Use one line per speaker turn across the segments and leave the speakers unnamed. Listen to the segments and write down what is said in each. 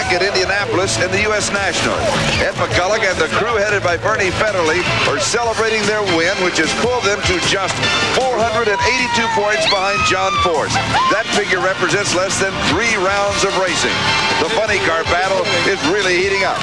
back at Indianapolis in the U.S. National. Ed McCulloch and the crew headed by Bernie Federle are celebrating their win, which has pulled them to just 482 points behind John Force. That figure represents less than 3 rounds of racing. The funny car battle is really heating up.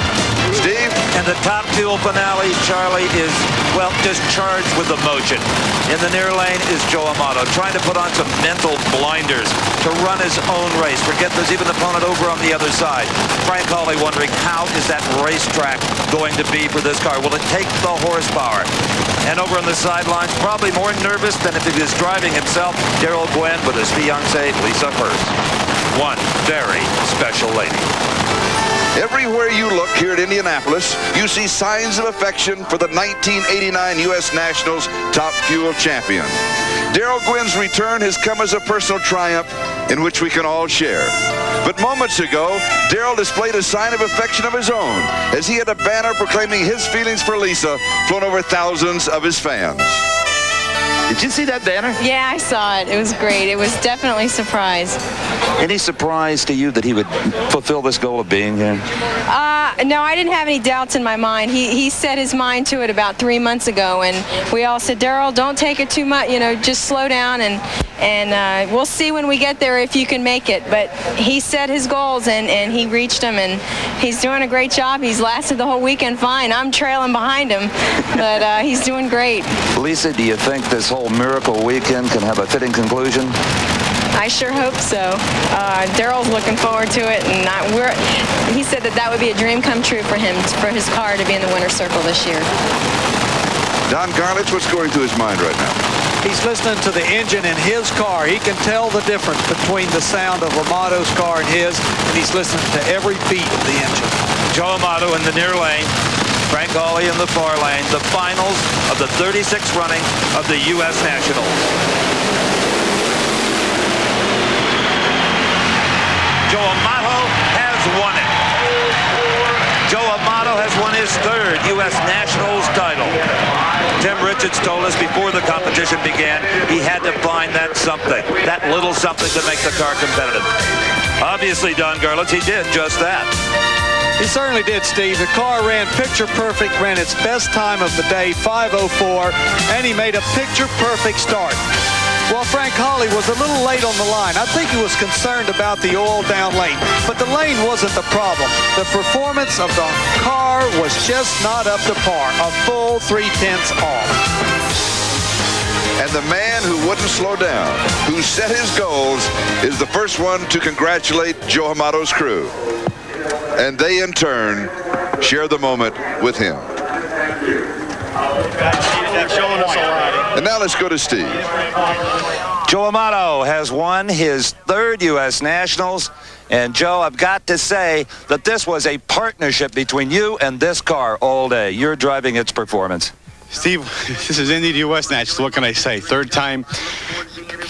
Steve?
And the top fuel finale, Charlie, is, well, just charged with emotion. In the near lane is Joe Amato, trying to put on some mental blinders to run his own race. Forget there's even an opponent over on the other side. Frank Hawley wondering, how is that racetrack going to be for this car? Will it take the horsepower? And over on the sidelines, probably more nervous than if he was driving himself, Darrell Gwynn with his fiancée, Lisa Hurst. One very special lady.
Everywhere you look here at Indianapolis, you see signs of affection for the 1989 U.S. Nationals top fuel champion. Darrell Gwynn's return has come as a personal triumph in which we can all share. But moments ago, Darrell displayed a sign of affection of his own as he had a banner proclaiming his feelings for Lisa flown over thousands of his fans. Did you see that banner?
Yeah, I saw it. It was great. It was definitely a surprise.
Any surprise to you that he would fulfill this goal of being here?
No, I didn't have any doubts in my mind. He set his mind to it about 3 months ago, and we all said, Darrell, don't take it too much, you know, just slow down, and we'll see when we get there if you can make it. But he set his goals, and he reached them, and he's doing a great job. He's lasted the whole weekend fine. I'm trailing behind him, but he's doing great. Lisa, do you think this whole miracle weekend can have a fitting conclusion? I sure hope so. Darrell's looking forward to it, and he said that would be a dream come true for him, for his car to be in the winner's circle this year.
Don Garlits, what's going through his mind right now?
He's listening to the engine in his car. He can tell the difference between the sound of Amato's car and his, and he's listening to every beat of the engine.
Joe Amato in the near lane, Frank Hawley in the far lane, the finals of the 36th running of the U.S. Nationals. Joe Amato has won it. Joe Amato has won his 3rd U.S. Nationals title. Tim Richards told us before the competition began he had to find that something, that little something to make the car competitive. Obviously, Don Garlits, he did just that.
He certainly did, Steve. The car ran picture perfect, ran its best time of the day, 5:04, and he made a picture perfect start. Well, Frank Hawley was a little late on the line. I think he was concerned about the oil down lane, but the lane wasn't the problem. The performance of the car was just not up to par, a full 3/10 off.
And the man who wouldn't slow down, who set his goals, is the first one to congratulate Joe Amato's crew. And they, in turn, share the moment with him. And now let's go to Steve.
Joe Amato has won his 3rd U.S. Nationals. And, Joe, I've got to say that this was a partnership between you and this car all day. You're driving its performance.
Steve, this is Indy U.S. Nationals. What can I say? 3rd time.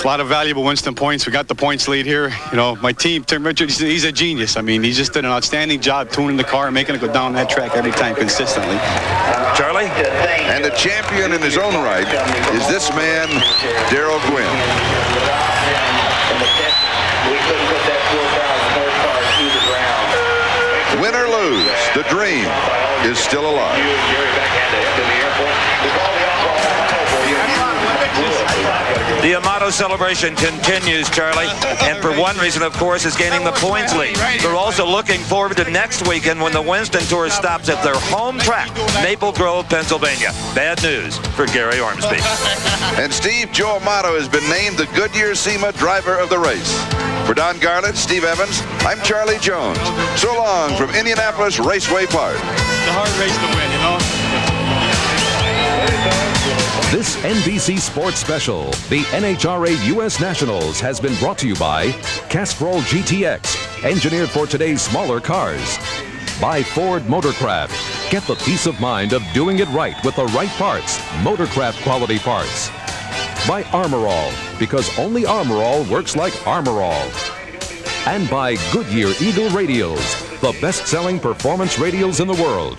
A lot of valuable Winston points. We got the points lead here. You know, my team, Tim Richards, he's a genius. I mean, he just did an outstanding job tuning the car and making it go down that track every time consistently.
Charlie? And the champion in his own right is this man, Darrell Gwynn. Win or lose, the dream is still alive.
The Amato celebration continues, Charlie, and for one reason, of course, is gaining the points lead. They're also looking forward to next weekend when the Winston Tour stops at their home track, Maple Grove, Pennsylvania. Bad news for Gary Ormsby.
And Steve, Joe Amato has been named the Goodyear SEMA driver of the race. For Don Garlits, Steve Evans, I'm Charlie Jones. So long from Indianapolis Raceway Park.
It's a hard race to win, you know.
This NBC Sports Special, the NHRA U.S. Nationals, has been brought to you by Castrol GTX, engineered for today's smaller cars. By Ford Motorcraft. Get the peace of mind of doing it right with the right parts, Motorcraft quality parts. By Armor All, because only Armor All works like Armor All. And by Goodyear Eagle Radials, the best-selling performance radials in the world.